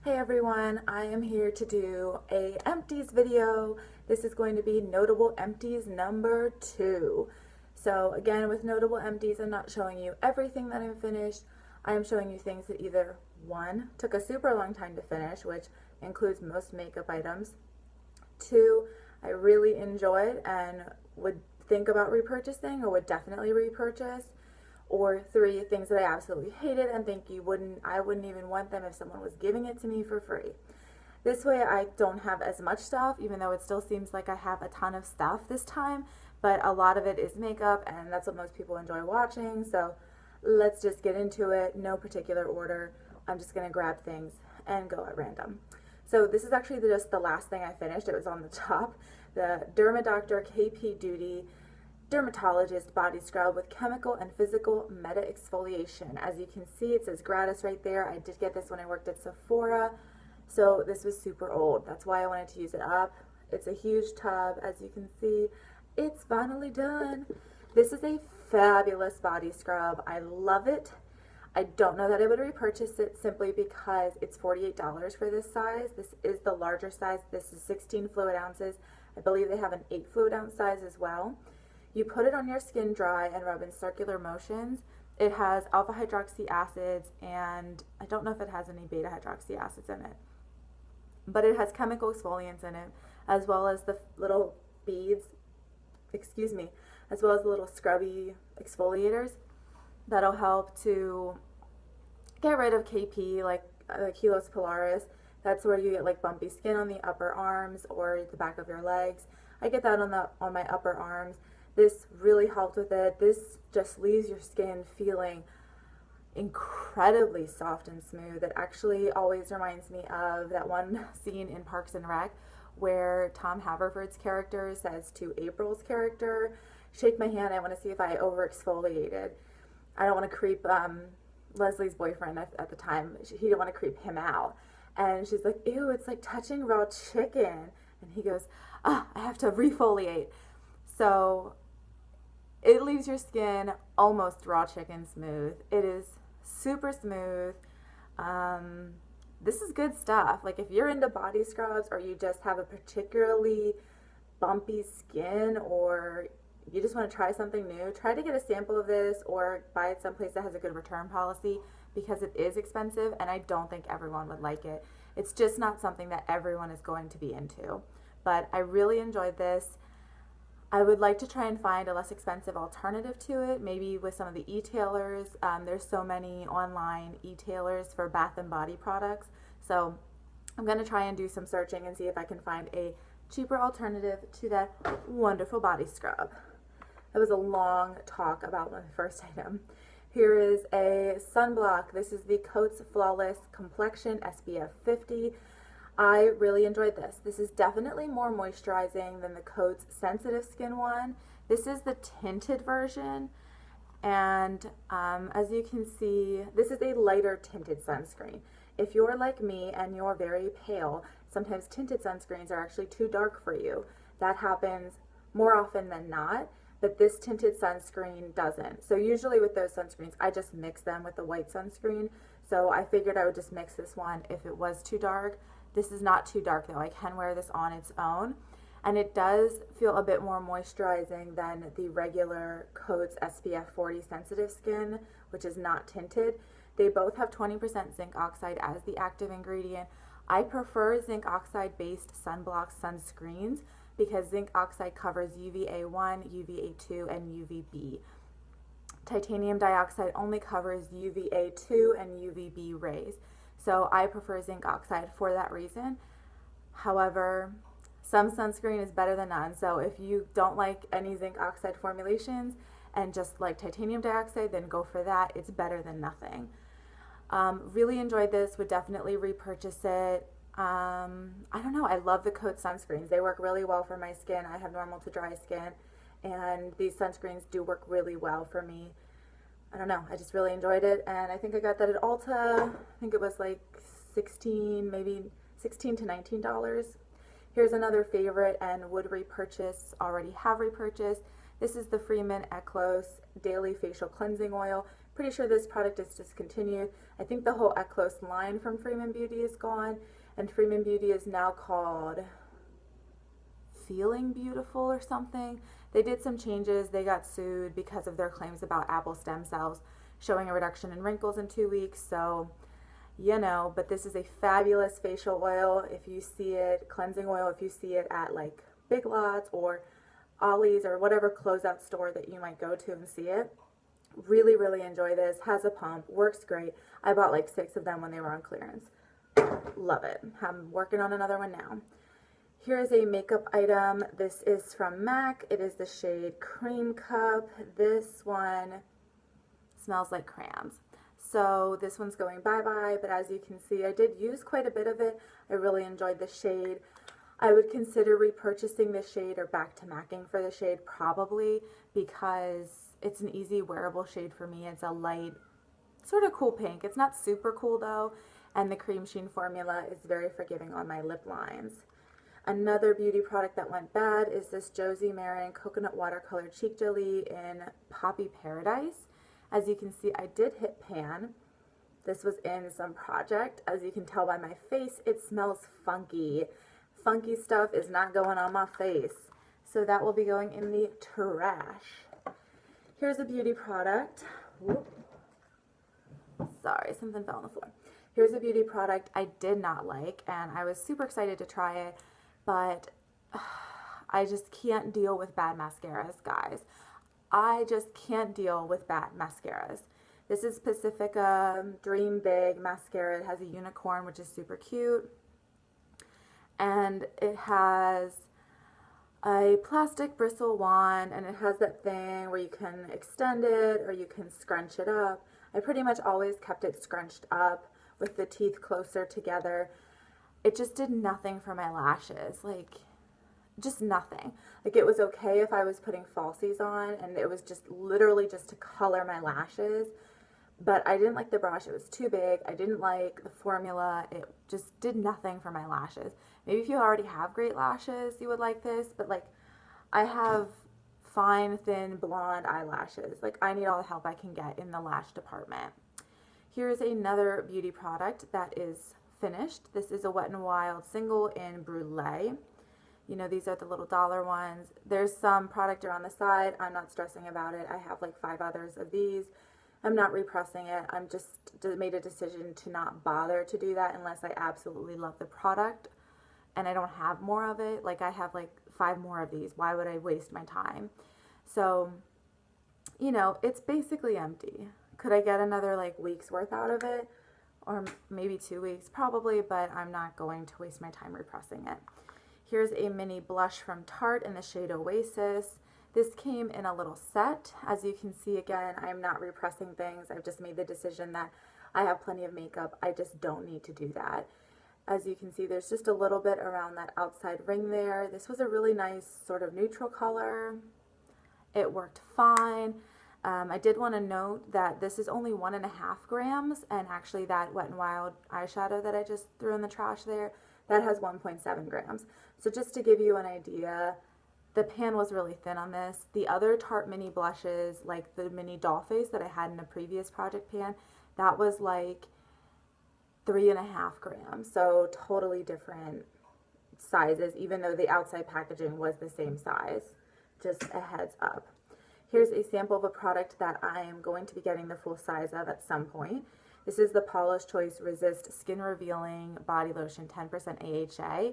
Hey everyone, I am here to do a empties video. This is going to be notable empties number 2. So again, with notable empties, I'm not showing you everything that I've finished. I am showing you things that either 1, took a super long time to finish, which includes most makeup items. 2, I really enjoyed and would think about repurchasing or would definitely repurchase. Or 3, things that I absolutely hated and think I wouldn't even want them if someone was giving it to me for free. This way I don't have as much stuff, even though it still seems like I have a ton of stuff this time, but a lot of it is makeup and that's what most people enjoy watching. So let's just get into it. No particular order. I'm just going to grab things and go at random. So this is actually just the last thing I finished. It was on the top. The Dermadoctor KP Duty Dermatologist Body Scrub with Chemical and Physical Meta Exfoliation. As you can see, it says gratis right there. I did get this when I worked at Sephora, so this was super old. That's why I wanted to use it up. It's a huge tub. As you can see, it's finally done. This is a fabulous body scrub. I love it. I don't know that I would repurchase it simply because it's $48 for this size. This is the larger size. This is 16 fluid ounces. I believe they have an 8 fluid ounce size as well. You put it on your skin dry and rub in circular motions. It has alpha hydroxy acids, and I don't know if it has any beta hydroxy acids in it, but it has chemical exfoliants in it, as well as the little beads, as well as the little scrubby exfoliators that'll help to get rid of KP, like Kilos pilaris. That's where you get like bumpy skin on the upper arms or the back of your legs. I get that on my upper arms. This really helped with it. This just leaves your skin feeling incredibly soft and smooth. It actually always reminds me of that one scene in Parks and Rec where Tom Haverford's character says to April's character, "Shake my hand, I want to see if I over exfoliated." I don't want to creep Leslie's boyfriend at the time. He didn't want to creep him out. And she's like, "Ew, it's like touching raw chicken." And he goes, "Ah, I have to refoliate." So it leaves your skin almost raw chicken smooth. It is super smooth. This is good stuff. Like if you're into body scrubs or you just have a particularly bumpy skin or you just want to try something new, try to get a sample of this or buy it someplace that has a good return policy because it is expensive and I don't think everyone would like it. It's just not something that everyone is going to be into. But I really enjoyed this. I would like to try and find a less expensive alternative to it, maybe with some of the e-tailers. There's so many online e-tailers for bath and body products. So I'm going to try and do some searching and see if I can find a cheaper alternative to that wonderful body scrub. That was a long talk about my first item. Here is a sunblock. This is the Coats Flawless Complexion SPF 50. I really enjoyed this. This is definitely more moisturizing than the Coats Sensitive Skin one. This is the tinted version, and as you can see, this is a lighter tinted sunscreen. If you're like me and you're very pale, sometimes tinted sunscreens are actually too dark for you. That happens more often than not, but this tinted sunscreen doesn't. So usually with those sunscreens, I just mix them with the white sunscreen. So I figured I would just mix this one if it was too dark. This is not too dark though. I can wear this on its own. And it does feel a bit more moisturizing than the regular Coats SPF 40 Sensitive Skin, which is not tinted. They both have 20% zinc oxide as the active ingredient. I prefer zinc oxide based sunblock sunscreens because zinc oxide covers UVA1, UVA2, and UVB. Titanium dioxide only covers UVA2 and UVB rays. So I prefer zinc oxide for that reason. However, some sunscreen is better than none. So if you don't like any zinc oxide formulations and just like titanium dioxide, then go for that. It's better than nothing. Really enjoyed this, would definitely repurchase it. I don't know, I love the Coats sunscreens. They work really well for my skin. I have normal to dry skin, and these sunscreens do work really well for me. I don't know, I just really enjoyed it, and I think I got that at Ulta. I think it was like maybe $16 to $19. Here's another favorite and would repurchase, already have repurchased. This is the Freeman Eclos Daily Facial Cleansing Oil. Pretty sure this product is discontinued. I think the whole Eclos line from Freeman Beauty is gone, and Freeman Beauty is now called Feeling Beautiful or something. They did some changes. They got sued because of their claims about apple stem cells showing a reduction in wrinkles in 2 weeks. So, you know, but this is a fabulous facial oil. If you see it, cleansing oil, if you see it at like Big Lots or Ollie's or whatever closeout store that you might go to and see it. Really, really enjoy this. Has a pump, works great. I bought like 6 of them when they were on clearance. Love it. I'm working on another one now. Here is a makeup item. This is from MAC. It is the shade Cream Cup. This one smells like crayons. So this one's going bye-bye, but as you can see, I did use quite a bit of it. I really enjoyed the shade. I would consider repurchasing the shade or back to MACing for the shade probably, because it's an easy wearable shade for me. It's a light, sort of cool pink. It's not super cool though, and the cream sheen formula is very forgiving on my lip lines. Another beauty product that went bad is this Josie Marin Coconut Watercolor Cheek Jelly in Poppy Paradise. As you can see, I did hit pan. This was in some project. As you can tell by my face, it smells funky. Funky stuff is not going on my face. So that will be going in the trash. Here's a beauty product. Whoop. Sorry, something fell on the floor. Here's a beauty product I did not like, and I was super excited to try it, but I just can't deal with bad mascaras, guys. I just can't deal with bad mascaras. This is Pacifica Dream Big mascara. It has a unicorn, which is super cute. And it has a plastic bristle wand, and it has that thing where you can extend it or you can scrunch it up. I pretty much always kept it scrunched up with the teeth closer together. It just did nothing for my lashes. Like, just nothing. Like, it was okay if I was putting falsies on and it was just literally just to color my lashes, but I didn't like the brush. It was too big. I didn't like the formula. It just did nothing for my lashes. Maybe if you already have great lashes, you would like this, but like, I have fine, thin, blonde eyelashes. Like, I need all the help I can get in the lash department. Here's another beauty product that is finished. This is a Wet n Wild single in Brulee. You know, these are the little dollar ones. There's some product around the side. I'm not stressing about it. I have like 5 others of these. I'm not repressing it. I'm just made a decision to not bother to do that unless I absolutely love the product and I don't have more of it. Like, I have like 5 more of these. Why would I waste my time? So, you know, it's basically empty. Could I get another like week's worth out of it? Or maybe 2 weeks? Probably, but I'm not going to waste my time repressing it. Here's a mini blush from Tarte in the shade Oasis. This came in a little set. As you can see, again, I'm not repressing things. I've just made the decision that I have plenty of makeup. I just don't need to do that. As you can see, there's just a little bit around that outside ring there. This was a really nice sort of neutral color. It worked fine. I did want to note that this is only 1.5 grams, and actually that Wet n Wild eyeshadow that I just threw in the trash there, that has 1.7 grams. So just to give you an idea, the pan was really thin on this. The other Tarte mini blushes, like the mini doll face that I had in a previous project pan, that was like 3.5 grams. So totally different sizes, even though the outside packaging was the same size. Just a heads up. Here's a sample of a product that I am going to be getting the full size of at some point. This is the Paula's Choice Resist Skin Revealing Body Lotion 10% AHA.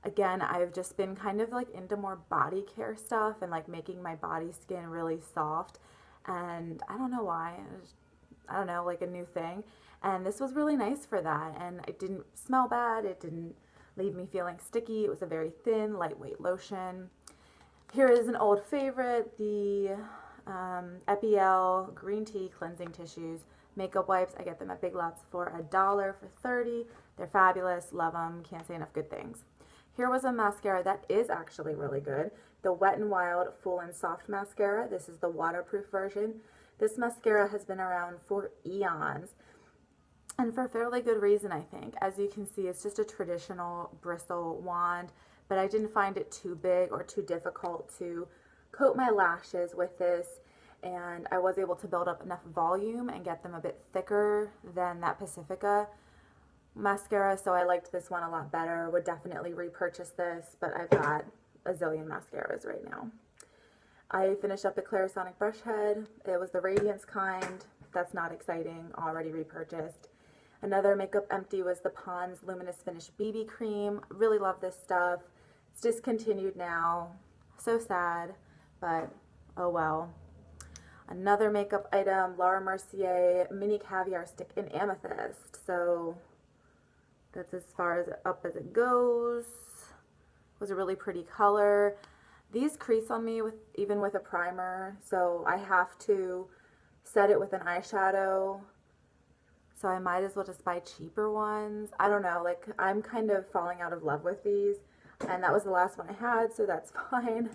Again, I've just been kind of like into more body care stuff and like making my body skin really soft. And I don't know why. I don't know, like a new thing. And this was really nice for that. And it didn't smell bad. It didn't leave me feeling sticky. It was a very thin, lightweight lotion. Here is an old favorite, the Epiel Green Tea Cleansing Tissues Makeup Wipes. I get them at Big Lots for $1 for 30. They're fabulous. Love them. Can't say enough good things. Here was a mascara that is actually really good. The Wet n Wild Full and Soft Mascara. This is the waterproof version. This mascara has been around for eons. And for fairly good reason, I think. As you can see, it's just a traditional bristle wand, but I didn't find it too big or too difficult to coat my lashes with this. and I was able to build up enough volume and get them a bit thicker than that Pacifica mascara, so I liked this one a lot better. Would definitely repurchase this, but I've got a zillion mascaras right now. I finished up the Clarisonic brush head. It was the Radiance kind. That's not exciting, already repurchased. Another makeup empty was the Pond's Luminous Finish BB Cream. Really love this stuff. It's discontinued now. So sad, but oh well. Another makeup item, Laura Mercier Mini Caviar Stick in Amethyst. So that's as far as up as it goes. It was a really pretty color. These crease on me even with a primer, so I have to set it with an eyeshadow. So I might as well just buy cheaper ones. I don't know, like I'm kind of falling out of love with these, and that was the last one I had, so that's fine.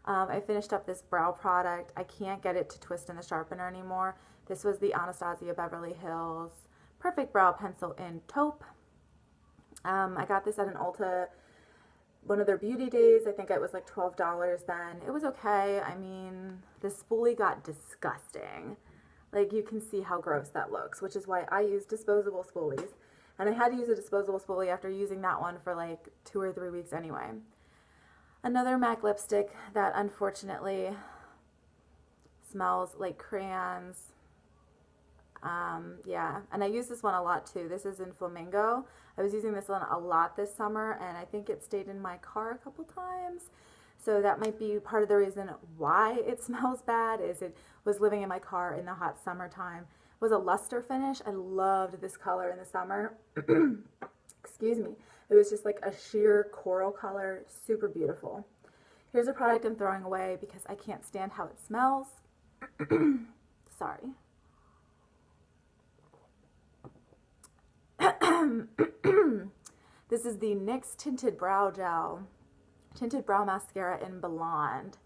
I finished up this brow product. I can't get it to twist in the sharpener anymore. This was the Anastasia Beverly Hills Perfect Brow Pencil in Taupe. I got this at an Ulta, one of their beauty days. I think it was like $12 then. It was okay. I mean, the spoolie got disgusting. Like, you can see how gross that looks, which is why I use disposable spoolies. And I had to use a disposable spoolie after using that one for like 2 or 3 weeks anyway. Another MAC lipstick that unfortunately smells like crayons. Yeah, and I use this one a lot too. This is in Flamingo. I was using this one a lot this summer, and I think it stayed in my car a couple times. So that might be part of the reason why it smells bad, is it was living in my car in the hot summertime. It was a luster finish. I loved this color in the summer. Excuse me. It was just like a sheer coral color, super beautiful. Here's a product I'm throwing away because I can't stand how it smells. Sorry. This is the NYX Tinted Brow Gel, Tinted Brow Mascara in Blonde.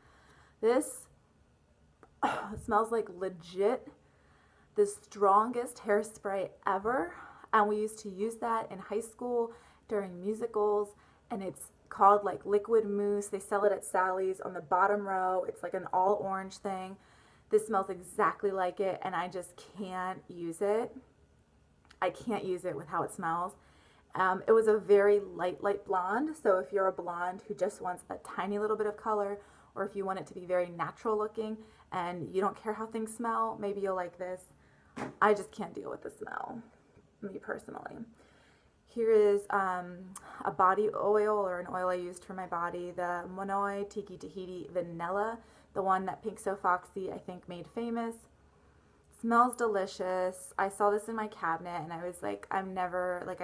This smells like legit the strongest hairspray ever, and we used to use that in high school during musicals, and it's called like Liquid Mousse. They sell it at Sally's on the bottom row. It's like an all orange thing. This smells exactly like it, and I just can't use it. I can't use it with how it smells. It was a very light blonde, so if you're a blonde who just wants a tiny little bit of color, or if you want it to be very natural looking and you don't care how things smell, maybe you'll like this. I just can't deal with the smell, me personally. Here is a body oil, or an oil I used for my body, the Monoi Tiki Tahiti Vanilla, the one that Pink So Foxy I think made famous. Smells delicious. I saw this in my cabinet and I was like, I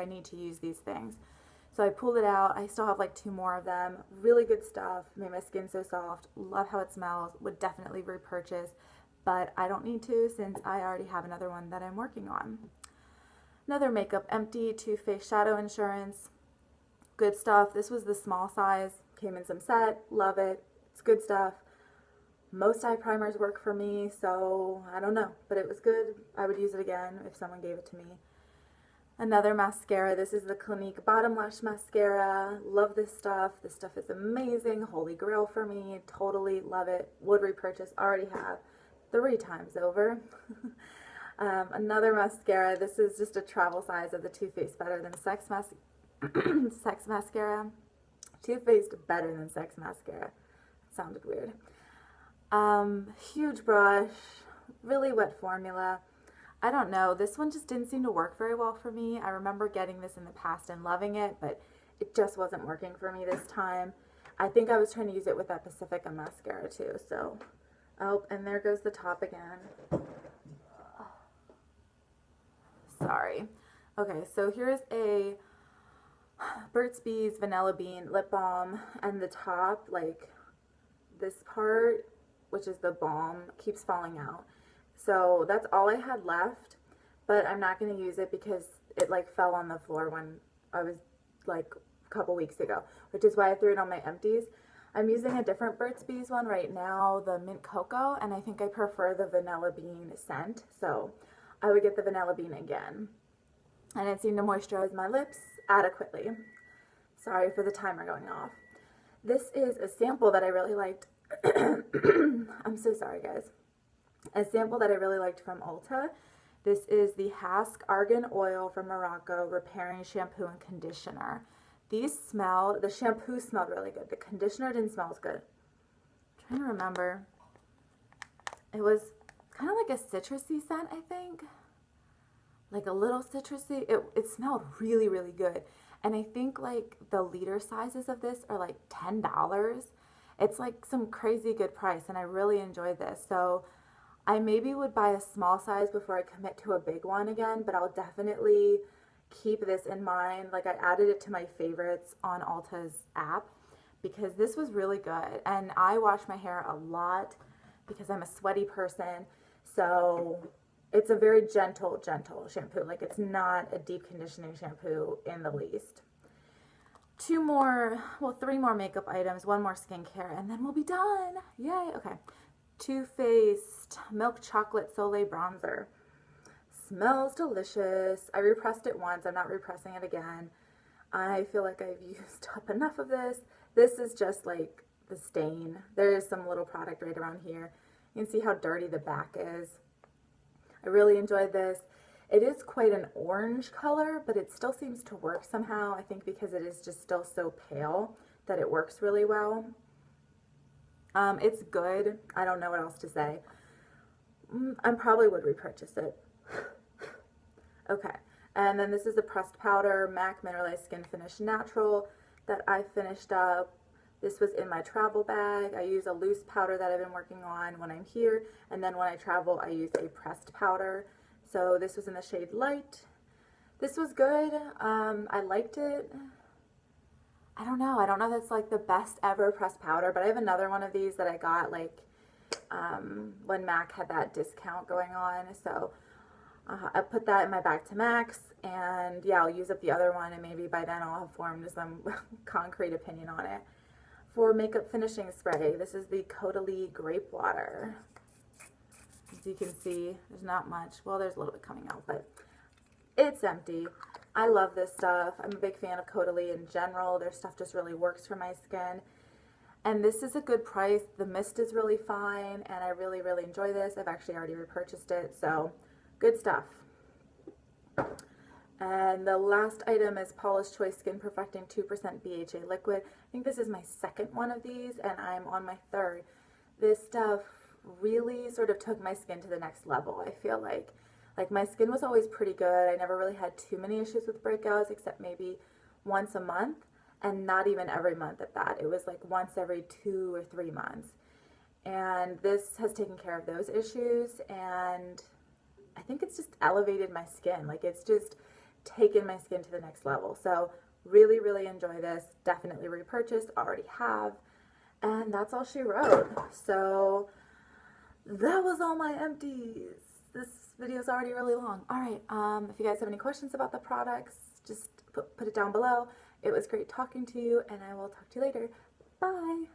need to use these things. So I pulled it out. I still have like 2 more of them. Really good stuff. Made my skin so soft. Love how it smells. Would definitely repurchase, but I don't need to since I already have another one that I'm working on. Another makeup empty, Too Faced Shadow Insurance. Good stuff. This was the small size. Came in some set. Love it. It's good stuff. Most eye primers work for me, so I don't know, but it was good. I would use it again if someone gave it to me. Another mascara. This is the Clinique Bottom Lash Mascara. Love this stuff. This stuff is amazing. Holy grail for me. Totally love it. Would repurchase. Already have 3 times over. Another mascara. This is just a travel size of the Too Faced Better Than Sex Sex Mascara. Too Faced Better Than Sex Mascara. Sounded weird. Huge brush, really wet formula. I don't know, this one just didn't seem to work very well for me. I remember getting this in the past and loving it, but it just wasn't working for me this time. I think I was trying to use it with that Pacifica mascara too, so. Oh, and there goes the top again. Sorry. Okay, so here's a Burt's Bees Vanilla Bean Lip Balm, and the top, like this part, which is the balm, keeps falling out. So that's all I had left, but I'm not going to use it because it like fell on the floor when I was like a couple weeks ago, which is why I threw it on my empties. I'm using a different Burt's Bees one right now, the Mint Cocoa, and I think I prefer the Vanilla Bean scent, so I would get the Vanilla Bean again. And it seemed to moisturize my lips adequately. Sorry for the timer going off. This is a sample that I really liked. I'm so sorry, guys. A sample that I really liked from Ulta. This is the Hask Argan Oil from Morocco Repairing Shampoo and Conditioner. The shampoo smelled really good. The conditioner didn't smell as good. I'm trying to remember. It was kind of like a citrusy scent, I think. Like a little citrusy. It smelled really, really good. And I think like the liter sizes of this are like $10. It's like some crazy good price, and I really enjoyed this. So I maybe would buy a small size before I commit to a big one again, but I'll definitely keep this in mind. Like I added it to my favorites on Ulta's app because this was really good. And I wash my hair a lot because I'm a sweaty person. So it's a very gentle shampoo. Like it's not a deep conditioning shampoo in the least. Three more makeup items, one more skincare, and then we'll be done. Yay, okay. Too Faced Milk Chocolate Soleil Bronzer. Smells delicious. I repressed it once. I'm not repressing it again. I feel like I've used up enough of this. This is just like the stain. There is some little product right around here. You can see how dirty the back is. I really enjoyed this. It is quite an orange color, but it still seems to work somehow. I think because it is just still so pale that it works really well. It's good. I don't know what else to say. I probably would repurchase it. Okay, and then this is the pressed powder MAC Mineralized Skin Finish Natural that I finished up. This was in my travel bag. I use a loose powder that I've been working on when I'm here, and then when I travel I use a pressed powder. So this was in the shade Light. This was good. I liked it. I don't know that's like the best ever pressed powder, but I have another one of these that I got like when MAC had that discount going on. So I put that in my bag to max, and yeah, I'll use up the other one, and maybe by then I'll have formed some concrete opinion on it. For makeup finishing spray, this is the Caudalie Grape Water. As you can see, there's not much. Well, there's a little bit coming out, but it's empty. I love this stuff. I'm a big fan of Caudalie in general. Their stuff just really works for my skin. And this is a good price. The mist is really fine, and I really, really enjoy this. I've actually already repurchased it, so good stuff. And the last item is Paula's Choice Skin Perfecting 2% BHA Liquid. I think this is my second one of these, and I'm on my third. This stuff really sort of took my skin to the next level, I feel like. Like my skin was always pretty good. I never really had too many issues with breakouts, except maybe once a month, and not even every month at that. It was like once every 2 or 3 months. And this has taken care of those issues, and I think it's just elevated my skin. Like it's just taken my skin to the next level. So really, really enjoy this. Definitely repurchase, already have. And that's all she wrote. So that was all my empties. This video is already really long. All right, if you guys have any questions about the products, just put it down below. It was great talking to you, and I will talk to you later. Bye.